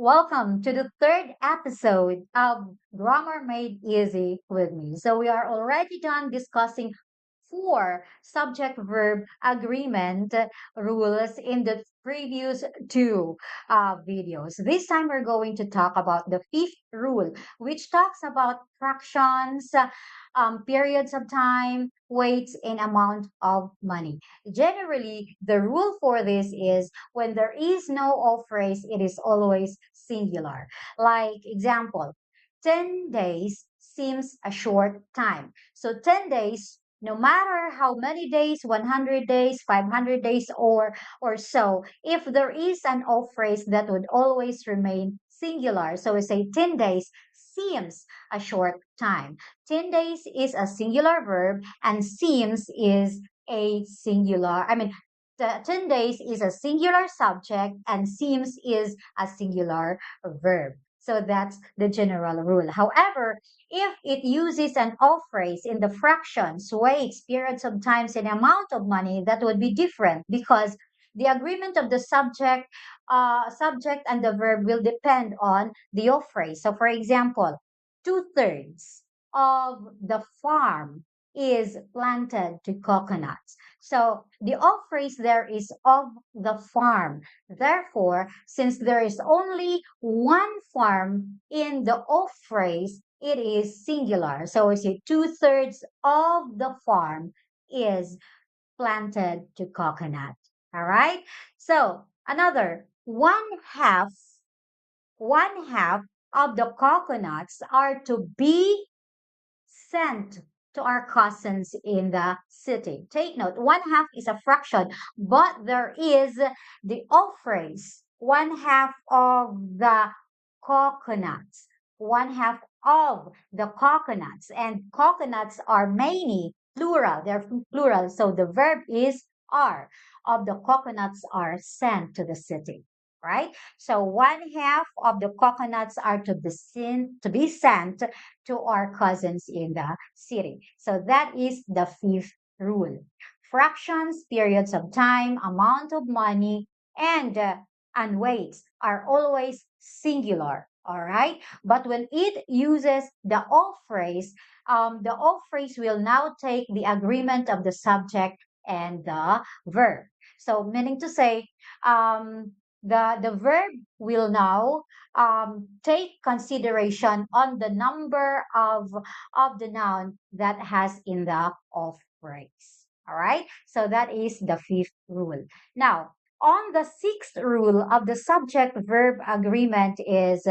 Welcome to the third episode of Grammar Made Easy with me. So, we are already done discussing four subject verb agreement rules in the previous two videos. This time, we're going to talk about the fifth rule, which talks about fractions, periods of time, weights, and amount of money. Generally, the rule for this is when there is no of phrase, it is always singular. Like example, 10 days seems a short time. So 10 days, no matter how many days, 100 days, 500 days, or so, if there is an of phrase that would always remain singular. So we say 10 days seems a short time. 10 days is a singular verb and seems is a singular, the 10 days is a singular subject and seems is a singular verb. So that's the general rule. However, if it uses an of phrase in the fractions, weights, periods of times, and amount of money, that would be different because the agreement of the subject and the verb will depend on the of phrase. So, for example, 2/3 of the farm is planted to coconuts. So the of phrase there is of the farm. Therefore, since there is only one farm in the of phrase, it is singular. So we say 2/3 of the farm is planted to coconut. All right. So another one half of the coconuts are to be sent to our cousins in the city. Take note, one half is a fraction, but there is the of phrase, one half of the coconuts, one half of the coconuts, and coconuts are many, plural, they're plural. So the verb is are of the coconuts are sent to the city, right? So one half of the coconuts are to be sent to our cousins in the city. So that is the fifth rule. Fractions, periods of time, amount of money, and weights are always singular. All right. But when it uses the of phrase will now take the agreement of the subject and the verb. So meaning to say, the verb will now take consideration on the number of the noun that has in the of phrase. All right. So that is the fifth rule. Now, on the sixth rule of the subject verb agreement is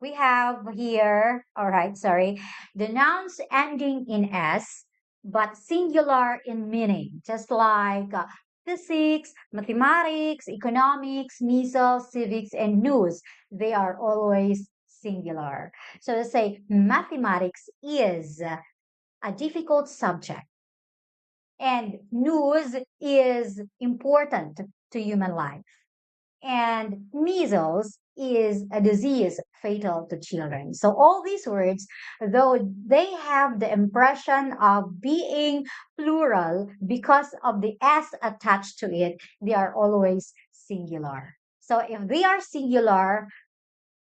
we have here, all right, sorry, the nouns ending in S, but singular in meaning, just like physics, mathematics, economics, measles, civics, and news. They are always singular. So let's say mathematics is a difficult subject and news is important to human life. And measles is a disease fatal to children. So all these words, though they have the impression of being plural because of the s attached to it, they are always singular. So if they are singular,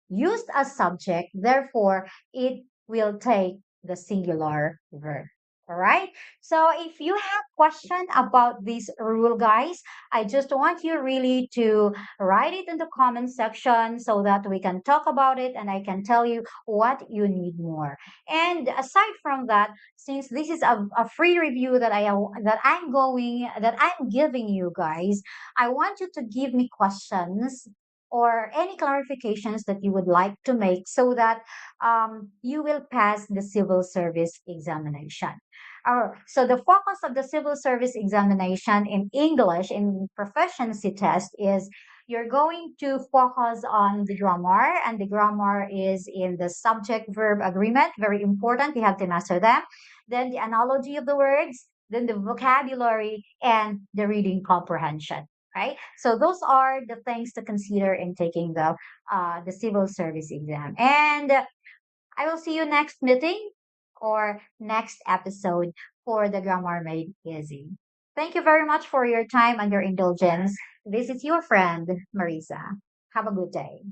used as subject, therefore it will take the singular verb. All right. So if you have question about this rule, guys, I just want you really to write it in the comment section so that we can talk about it and I can tell you what you need more. And aside from that, since this is a free review that I'm giving you guys, I want you to give me questions or any clarifications that you would like to make so that you will pass the civil service examination. So the focus of the civil service examination in English in proficiency test is you're going to focus on the grammar, and the grammar is in the subject verb agreement, very important, you have to master them. Then the analogy of the words, then the vocabulary, and the reading comprehension, right? So those are the things to consider in taking the civil service exam. And I will see you next meeting or next episode for the Grammar Made Easy. Thank you very much for your time and your indulgence. This is your friend, Marisa. Have a good day.